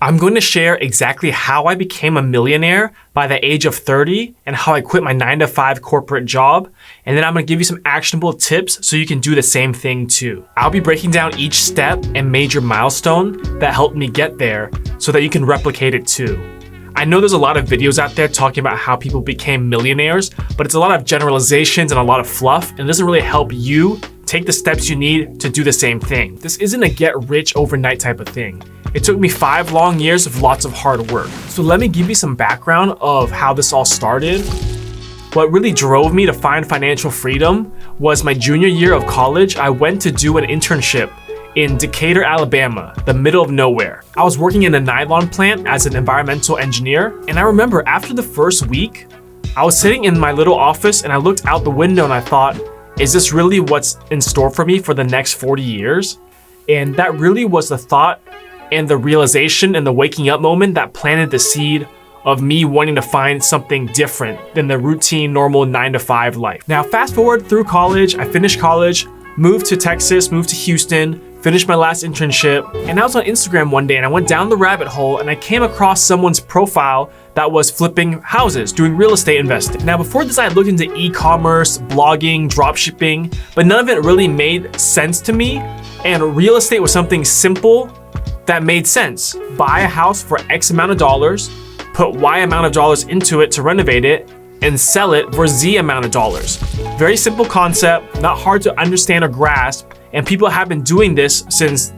I'm going to share exactly how I became a millionaire by the age of 30 and how I quit my 9-to-5 corporate job. And then I'm going to give you some actionable tips so you can do the same thing too. I'll be breaking down each step and major milestone that helped me get there so that you can replicate it too. I know there's a lot of videos out there talking about how people became millionaires, but it's a lot of generalizations and a lot of fluff, and it doesn't really help you take the steps you need to do the same thing. This isn't a get rich overnight type of thing. It took me 5 long years of lots of hard work. So let me give you some background of how this all started. What really drove me to find financial freedom was my junior year of college. I went to do an internship in Decatur, Alabama, the middle of nowhere. I was working in a nylon plant as an environmental engineer. And I remember after the first week, I was sitting in my little office and I looked out the window and I thought, is this really what's in store for me for the next 40 years? And that really was the thought and the realization and the waking up moment that planted the seed of me wanting to find something different than the routine, normal 9-to-5 life. Now, fast forward through college, I finished college, moved to Texas, moved to Houston, finished my last internship, and I was on Instagram one day and I went down the rabbit hole and I came across someone's profile that was flipping houses, doing real estate investing. Now, before this, I had looked into e-commerce, blogging, dropshipping, but none of it really made sense to me. And real estate was something simple that made sense. Buy a house for X amount of dollars, put Y amount of dollars into it to renovate it, and sell it for Z amount of dollars. Very simple concept, not hard to understand or grasp, and people have been doing this since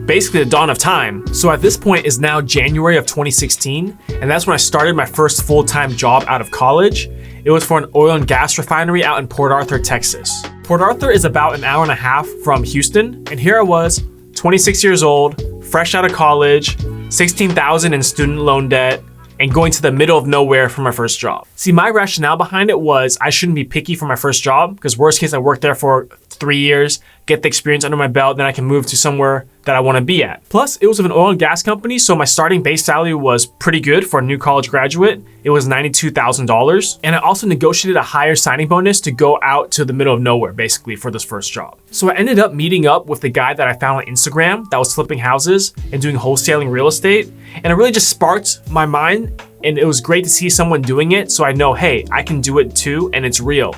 basically the dawn of time. So at this point is now January of 2016, and that's when I started my first full-time job out of college. It was for an oil and gas refinery out in Port Arthur, Texas. Port Arthur is about an hour and a half from Houston, and here I was, 26 years old, fresh out of college, $16,000 in student loan debt, and going to the middle of nowhere for my first job. See, my rationale behind it was I shouldn't be picky for my first job because worst case, I worked there for 3 years, get the experience under my belt, then I can move to somewhere that I want to be at. Plus, it was of an oil and gas company, so my starting base salary was pretty good for a new college graduate. It was $92,000. And I also negotiated a higher signing bonus to go out to the middle of nowhere, basically, for this first job. So I ended up meeting up with the guy that I found on Instagram that was flipping houses and doing wholesaling real estate. And it really just sparked my mind, and it was great to see someone doing it, so I know, hey, I can do it too, and it's real.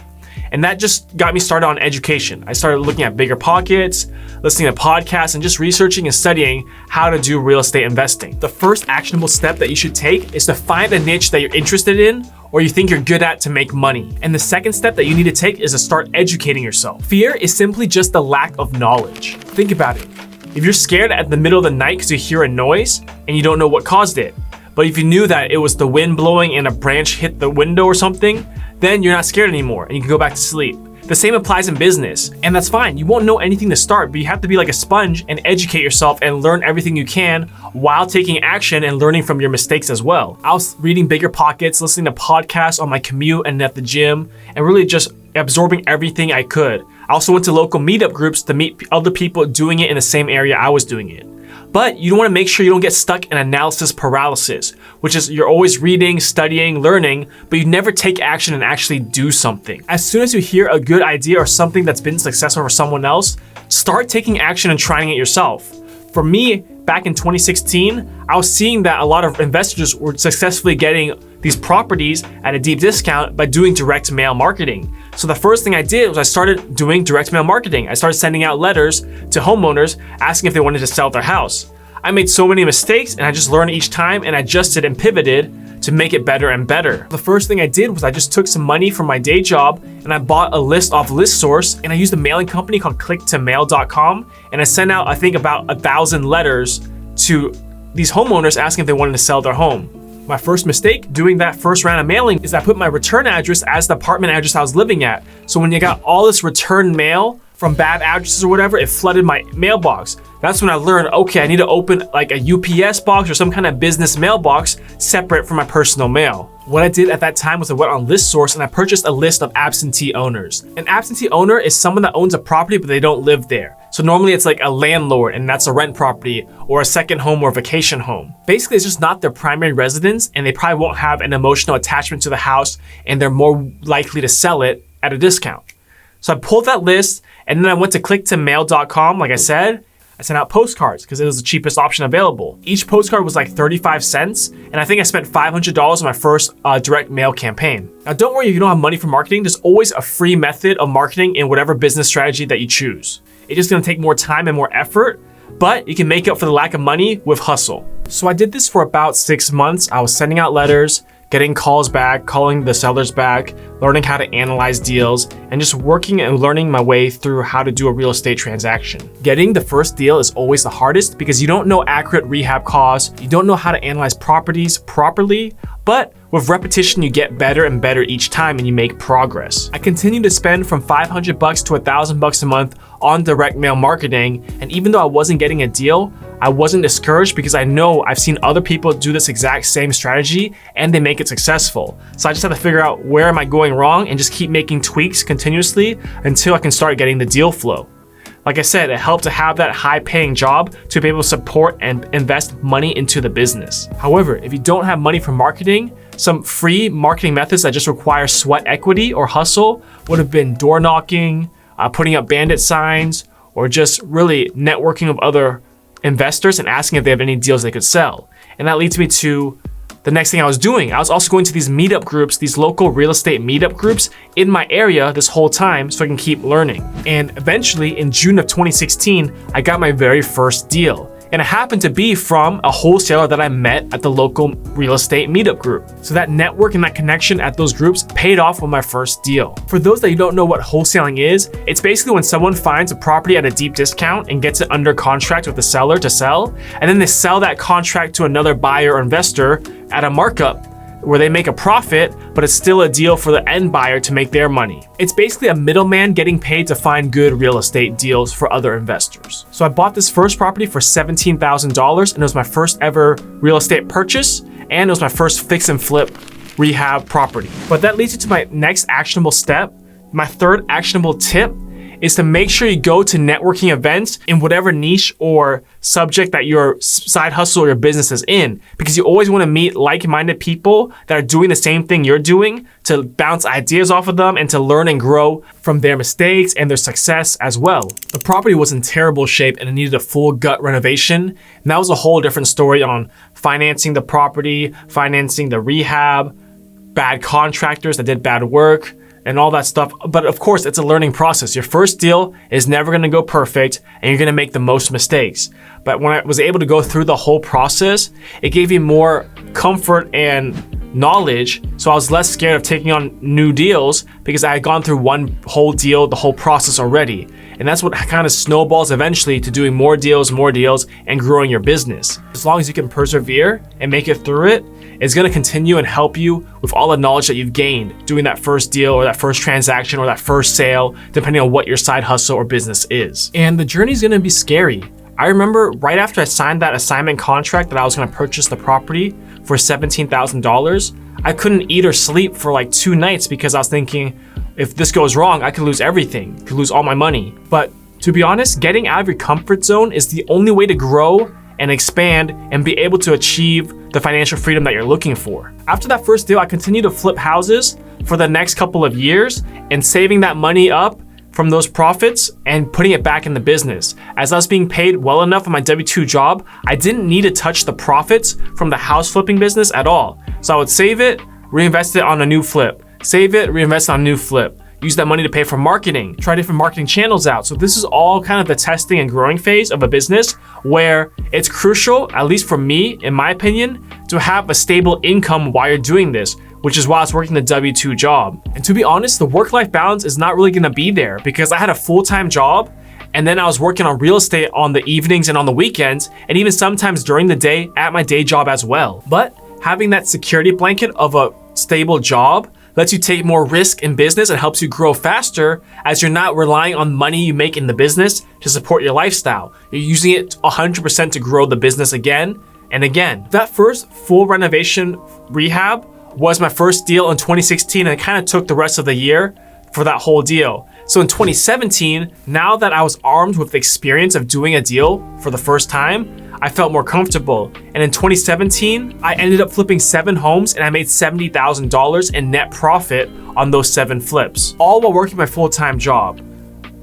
And that just got me started on education. I started looking at bigger pockets, listening to podcasts, and just researching and studying how to do real estate investing. The first actionable step that you should take is to find a niche that you're interested in or you think you're good at to make money. And the second step that you need to take is to start educating yourself. Fear is simply just the lack of knowledge. Think about it. If you're scared at the middle of the night because you hear a noise and you don't know what caused it, but if you knew that it was the wind blowing and a branch hit the window or something, then you're not scared anymore and you can go back to sleep. The same applies in business, and that's fine. You won't know anything to start, but you have to be like a sponge and educate yourself and learn everything you can while taking action and learning from your mistakes as well. I was reading bigger pockets, listening to podcasts on my commute and at the gym, and really just absorbing everything I could. I also went to local meetup groups to meet other people doing it in the same area I was doing it. But you want to make sure you don't get stuck in analysis paralysis, which is you're always reading, studying, learning, but you never take action and actually do something. As soon as you hear a good idea or something that's been successful for someone else, start taking action and trying it yourself. For me, back in 2016, I was seeing that a lot of investors were successfully getting these properties at a deep discount by doing direct mail marketing. So the first thing I did was I started doing direct mail marketing. I started sending out letters to homeowners asking if they wanted to sell their house. I made so many mistakes and I just learned each time and adjusted and pivoted to make it better and better. The first thing I did was I just took some money from my day job and I bought a list off ListSource, and I used a mailing company called clicktomail.com, and I sent out, I think, about 1,000 letters to these homeowners asking if they wanted to sell their home. My first mistake doing that first round of mailing is I put my return address as the apartment address I was living at. So when you got all this return mail from bad addresses or whatever, it flooded my mailbox. That's when I learned, okay, I need to open like a UPS box or some kind of business mailbox separate from my personal mail. What I did at that time was I went on ListSource and I purchased a list of absentee owners. An absentee owner is someone that owns a property but they don't live there. So normally it's like a landlord and that's a rent property or a second home or vacation home. Basically, it's just not their primary residence and they probably won't have an emotional attachment to the house and they're more likely to sell it at a discount. So I pulled that list and then I went to clicktomail.com, like I said. I sent out postcards because it was the cheapest option available. Each postcard was like 35 cents, and I think I spent $500 on my first direct mail campaign. Now, don't worry if you don't have money for marketing. There's always a free method of marketing in whatever business strategy that you choose. It's just gonna take more time and more effort, but you can make up for the lack of money with hustle. So I did this for about 6 months. I was sending out letters, getting calls back, calling the sellers back, learning how to analyze deals, and just working and learning my way through how to do a real estate transaction. Getting the first deal is always the hardest because you don't know accurate rehab costs, you don't know how to analyze properties properly, but with repetition, you get better and better each time and you make progress. I continue to spend from $500 to $1,000 a month on direct mail marketing, and even though I wasn't getting a deal, I wasn't discouraged because I know I've seen other people do this exact same strategy and they make it successful. So I just have to figure out where am I going wrong and just keep making tweaks continuously until I can start getting the deal flow. Like I said, it helped to have that high-paying job to be able to support and invest money into the business. However, if you don't have money for marketing, some free marketing methods that just require sweat equity or hustle would have been door knocking, putting up bandit signs, or just really networking with other investors and asking if they have any deals they could sell. And that leads me to the next thing I was doing. I was also going to these meetup groups, these local real estate meetup groups in my area this whole time so I can keep learning. And eventually in June of 2016, I got my very first deal. And it happened to be from a wholesaler that I met at the local real estate meetup group. So that network and that connection at those groups paid off with my first deal. For those that you don't know what wholesaling is, it's basically when someone finds a property at a deep discount and gets it under contract with the seller to sell, and then they sell that contract to another buyer or investor at a markup where they make a profit, but it's still a deal for the end buyer to make their money. It's basically a middleman getting paid to find good real estate deals for other investors. So I bought this first property for $17,000, and it was my first ever real estate purchase, and it was my first fix and flip rehab property. But that leads you to my next actionable step. My third actionable tip is to make sure you go to networking events in whatever niche or subject that your side hustle or your business is in, because you always want to meet like-minded people that are doing the same thing you're doing to bounce ideas off of them and to learn and grow from their mistakes and their success as well. The property was in terrible shape and it needed a full gut renovation. And that was a whole different story on financing the property, financing the rehab, bad contractors that did bad work, and all that stuff. But of course, it's a learning process. Your first deal is never gonna go perfect and you're gonna make the most mistakes. But when I was able to go through the whole process, it gave me more comfort and knowledge. So I was less scared of taking on new deals because I had gone through one whole deal, the whole process already. And that's what kind of snowballs eventually to doing more deals, and growing your business. As long as you can persevere and make it through it, it's gonna continue and help you with all the knowledge that you've gained doing that first deal or that first transaction or that first sale, depending on what your side hustle or business is. And the journey's gonna be scary. I remember right after I signed that assignment contract that I was gonna purchase the property for $17,000, I couldn't eat or sleep for like 2 nights because I was thinking, if this goes wrong, I could lose everything, could lose all my money. But to be honest, getting out of your comfort zone is the only way to grow and expand and be able to achieve the financial freedom that you're looking for. After that first deal, I continued to flip houses for the next couple of years and saving that money up from those profits and putting it back in the business. As I was being paid well enough on my W-2 job, I didn't need to touch the profits from the house flipping business at all. So I would save it, reinvest it on a new flip, save it, reinvest on a new flip. Use that money to pay for marketing, try different marketing channels out. So this is all kind of the testing and growing phase of a business where it's crucial, at least for me, in my opinion, to have a stable income while you're doing this, which is why I was working the W-2 job. And to be honest, the work-life balance is not really gonna be there because I had a full-time job and then I was working on real estate on the evenings and on the weekends, and even sometimes during the day at my day job as well. But having that security blanket of a stable job lets you take more risk in business and helps you grow faster as you're not relying on money you make in the business to support your lifestyle. You're using it 100% to grow the business again and again. That first full renovation rehab was my first deal in 2016, and it kind of took the rest of the year for that whole deal. So in 2017, now that I was armed with the experience of doing a deal for the first time, I felt more comfortable. And in 2017, I ended up flipping 7 homes and I made $70,000 in net profit on those 7 flips, all while working my full-time job.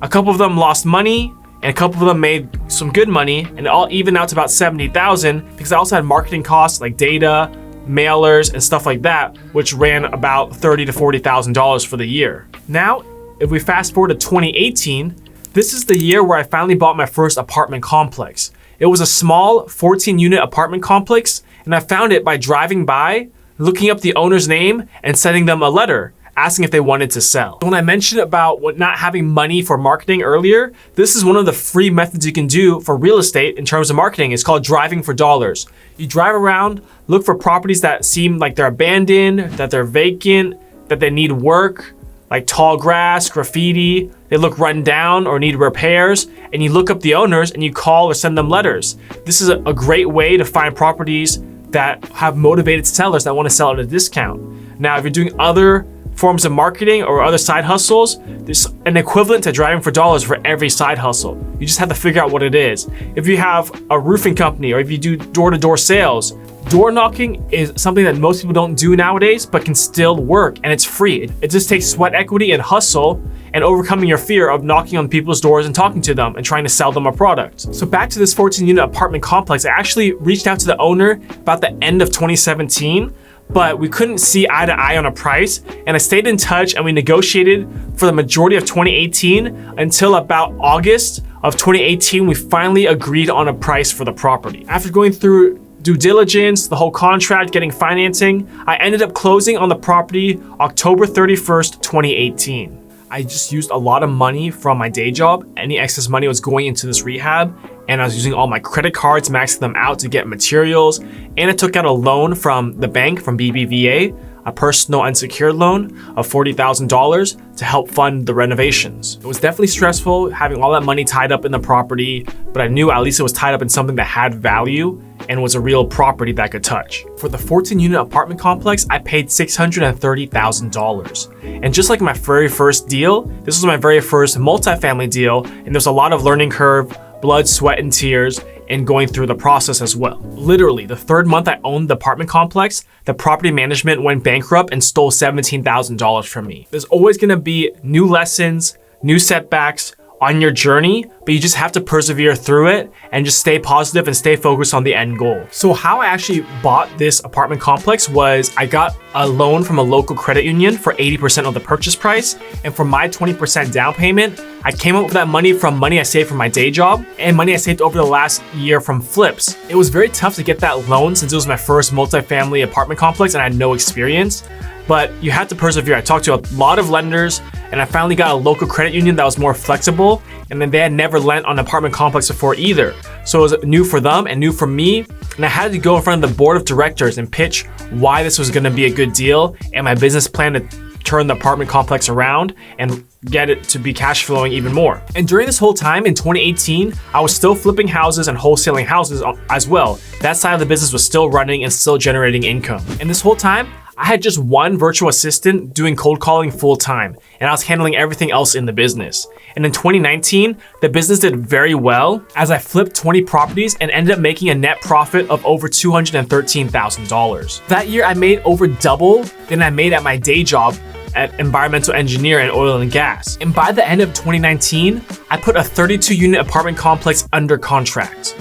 A couple of them lost money and a couple of them made some good money, and it all evened out to about $70,000 because I also had marketing costs like data, mailers, and stuff like that, which ran about $30,000 to $40,000 for the year. Now, if we fast forward to 2018, this is the year where I finally bought my first apartment complex. It was a small 14-unit apartment complex, and I found it by driving by, looking up the owner's name, and sending them a letter asking if they wanted to sell. When I mentioned about not having money for marketing earlier, this is one of the free methods you can do for real estate in terms of marketing. It's called driving for dollars. You drive around, look for properties that seem like they're abandoned, that they're vacant, that they need work, like tall grass, graffiti, they look run down or need repairs, and you look up the owners and you call or send them letters. This is a great way to find properties that have motivated sellers that want to sell at a discount. Now, if you're doing other forms of marketing or other side hustles, there's an equivalent to driving for dollars for every side hustle. You just have to figure out what it is. If you have a roofing company or if you do door-to-door sales, door knocking is something that most people don't do nowadays, but can still work, and it's free. It just takes sweat equity and hustle and overcoming your fear of knocking on people's doors and talking to them and trying to sell them a product. So back to this 14-unit apartment complex, I actually reached out to the owner about the end of 2017, but we couldn't see eye to eye on a price, and I stayed in touch and we negotiated for the majority of 2018 until about August of 2018, we finally agreed on a price for the property. After going through due diligence, the whole contract, getting financing, I ended up closing on the property October 31st, 2018. I just used a lot of money from my day job. Any excess money was going into this rehab, and I was using all my credit cards, maxing them out to get materials, and I took out a loan from the bank, from BBVA, a personal unsecured loan of $40,000 to help fund the renovations. It was definitely stressful having all that money tied up in the property, but I knew at least it was tied up in something that had value and was a real property that I could touch. For the 14-unit apartment complex, I paid $630,000. And just like my very first deal, this was my very first multifamily deal, and there's a lot of learning curve, blood, sweat, and tears, and going through the process as well. Literally, the third month I owned the apartment complex, the property management went bankrupt and stole $17,000 from me. There's always gonna be new lessons, new setbacks on your journey, but you just have to persevere through it and just stay positive and stay focused on the end goal. So how I actually bought this apartment complex was I got a loan from a local credit union for 80% of the purchase price, and for my 20% down payment, I came up with that money from money I saved from my day job and money I saved over the last year from flips. It was very tough to get that loan since it was my first multifamily apartment complex and I had no experience, but you had to persevere. I talked to a lot of lenders, and I finally got a local credit union that was more flexible, and then they had never lent on an apartment complex before either. So it was new for them and new for me, and I had to go in front of the board of directors and pitch why this was gonna be a good deal and my business plan to turn the apartment complex around and get it to be cash flowing even more. And during this whole time in 2018, I was still flipping houses and wholesaling houses as well. That side of the business was still running and still generating income. And this whole time, I had just one virtual assistant doing cold calling full time, and I was handling everything else in the business. And in 2019, the business did very well as I flipped 20 properties and ended up making a net profit of over $213,000. That year, I made over double than I made at my day job at environmental engineer and oil and gas. And by the end of 2019, I put a 32-unit apartment complex under contract.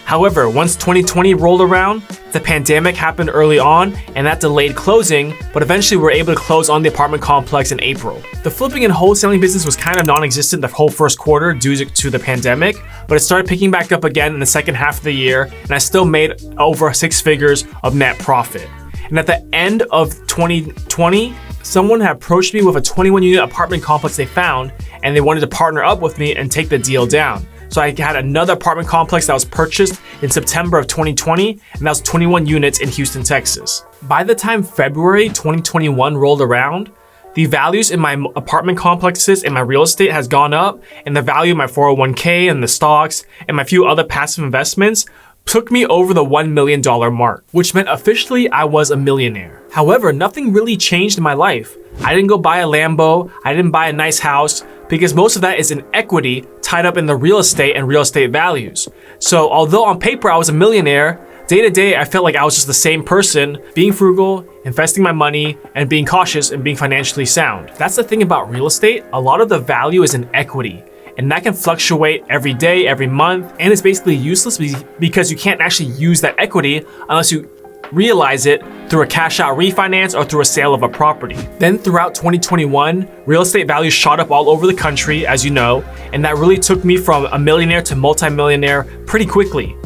However, once 2020 rolled around, the pandemic happened early on and that delayed closing, but eventually we were able to close on the apartment complex in April. The flipping and wholesaling business was kind of non-existent the whole first quarter due to the pandemic, but it started picking back up again in the second half of the year, and I still made over 6 figures of net profit. And at the end of 2020, someone had approached me with a 21-unit apartment complex they found, and they wanted to partner up with me and take the deal down. So I had another apartment complex that was purchased in September of 2020, and that was 21 units in Houston, Texas. By the time February 2021 rolled around, the values in my apartment complexes and my real estate has gone up, and the value of my 401k and the stocks and my few other passive investments took me over the $1 million mark, which meant officially I was a millionaire. However, nothing really changed in my life. I didn't go buy a Lambo, I didn't buy a nice house, because most of that is in equity tied up in the real estate and real estate values. So although on paper I was a millionaire, day to day I felt like I was just the same person, being frugal, investing my money, and being cautious and being financially sound. That's the thing about real estate. A lot of the value is in equity. and that can fluctuate every day, every month, and it's basically useless because you can't actually use that equity unless you realize it through a cash out refinance or through a sale of a property. Then throughout 2021, real estate values shot up all over the country, as you know, and that really took me from a millionaire to multimillionaire pretty quickly.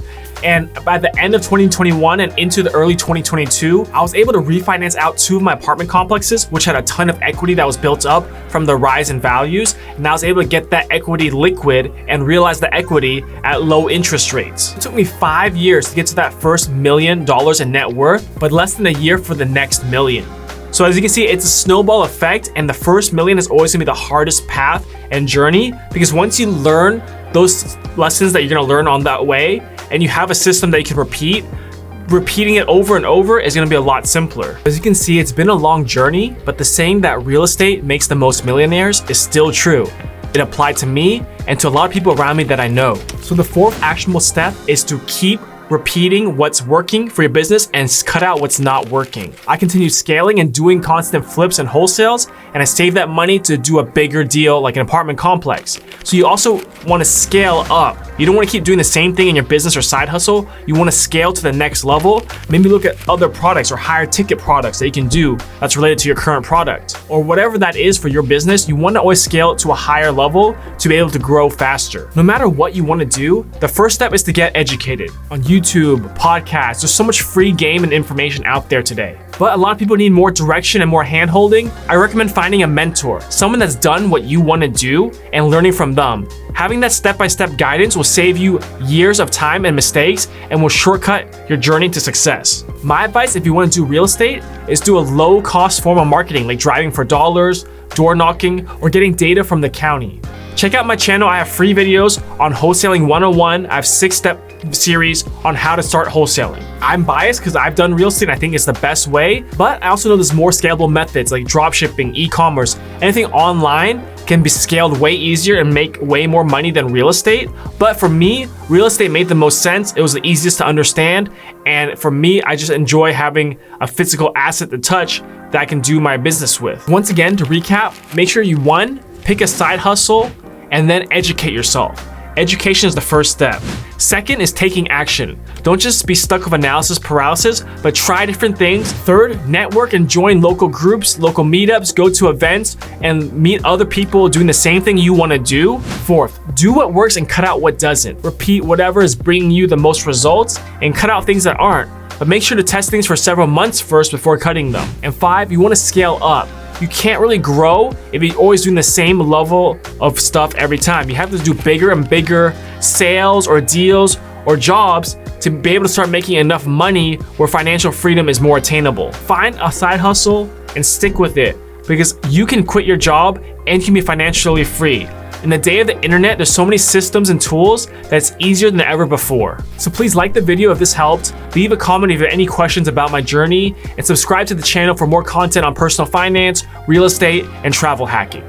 And by the end of 2021 and into the early 2022, I was able to refinance out 2 of my apartment complexes, which had a ton of equity that was built up from the rise in values. And I was able to get that equity liquid and realize the equity at low interest rates. It took me 5 years to get to that first $1 million in net worth, but less than a year for the next million. So as you can see, it's a snowball effect, and the first million is always gonna be the hardest path and journey, because once you learn those lessons that you're gonna learn on that way, and you have a system that you can repeating it over and over is gonna be a lot simpler. As you can see, it's been a long journey, but the saying that real estate makes the most millionaires is still true. It applied to me and to a lot of people around me that I know. So the 4th actionable step is to keep repeating what's working for your business and cut out what's not working. I continued scaling and doing constant flips and wholesales, and I saved that money to do a bigger deal like an apartment complex. So you also want to scale up. You don't want to keep doing the same thing in your business or side hustle. You want to scale to the next level. Maybe look at other products or higher ticket products that you can do that's related to your current product. Or whatever that is for your business, you want to always scale it to a higher level to be able to grow faster. No matter what you want to do, the first step is to get educated on YouTube, podcasts. There's so much free game and information out there today. But a lot of people need more direction and more hand-holding. I recommend finding a mentor, someone that's done what you want to do and learning from them. Having that step-by-step guidance will save you years of time and mistakes and will shortcut your journey to success. My advice, if you want to do real estate, is do a low-cost form of marketing like driving for dollars, door knocking, or getting data from the county. Check out my channel. I have free videos on wholesaling 101. I have 6-step series on how to start wholesaling. I'm biased because I've done real estate and I think it's the best way, but I also know there's more scalable methods like dropshipping, e-commerce, anything online can be scaled way easier and make way more money than real estate. But for me, real estate made the most sense. It was the easiest to understand. And for me, I just enjoy having a physical asset to touch that I can do my business with. Once again, to recap, make sure you pick a side hustle and then educate yourself. Education is the first step. Second is taking action. Don't just be stuck with analysis paralysis, but try different things. Third, network and join local groups, local meetups, go to events, and meet other people doing the same thing you want to do. Fourth, do what works and cut out what doesn't. Repeat whatever is bringing you the most results and cut out things that aren't. But make sure to test things for several months first before cutting them. And 5, you want to scale up. You can't really grow if you're always doing the same level of stuff every time. You have to do bigger and bigger sales or deals or jobs to be able to start making enough money where financial freedom is more attainable. Find a side hustle and stick with it, because you can quit your job and you can be financially free. In the day of the internet, there's so many systems and tools that it's easier than ever before. So please like the video if this helped, leave a comment if you have any questions about my journey, and subscribe to the channel for more content on personal finance, real estate, and travel hacking.